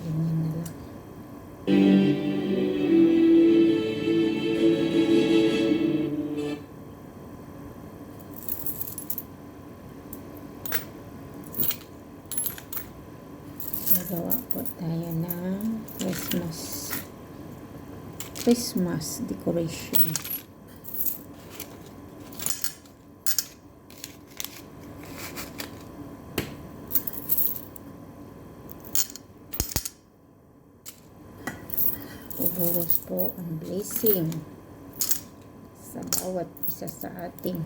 Ganyan na lang. Gagawa po tayo ng Christmas decoration. Bubuhos po ang blessing sa bawat isa sa atin.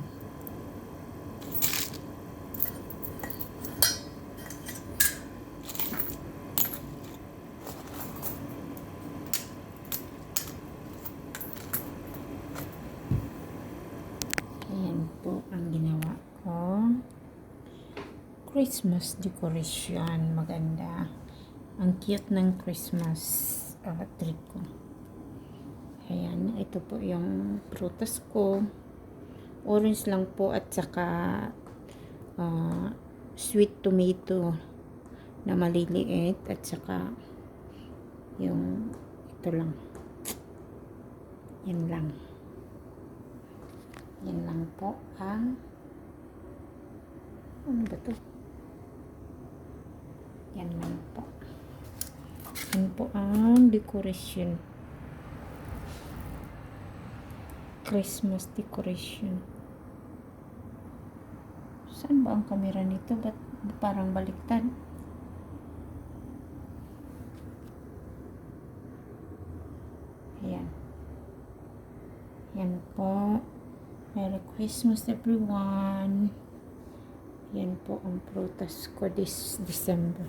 Ayan po ang ginawa ko. Christmas decoration. Maganda. Ang cute ng Christmas tree ko. Ayan, ito po yung prutas ko. Orange lang po at saka sweet tomato na maliliit at saka yung ito lang. Yan lang. Yan lang po ang ano ba to? Yan lang po. Yan po ang decoration. Christmas decoration. Saan ba ang camera nito? Ba't parang baliktad? Ayan. Yan po. Merry Christmas everyone. Yan po ang prutas ko this December.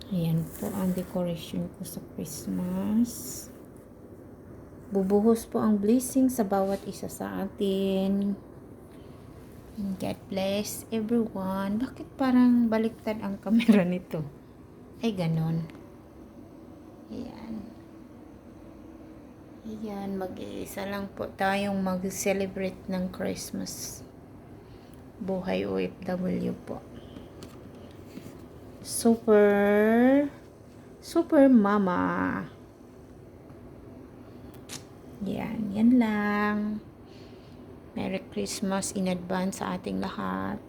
Ayan po ang decoration ko sa Christmas. Bubuhos po ang blessing sa bawat isa sa atin. God bless everyone. Bakit parang baliktad ang camera nito? Ay, ganon. Ayan. Ayan, mag-iisa lang po tayong mag-celebrate ng Christmas. Buhay OFW po. Super mama. Yan lang. Merry Christmas in advance sa ating lahat.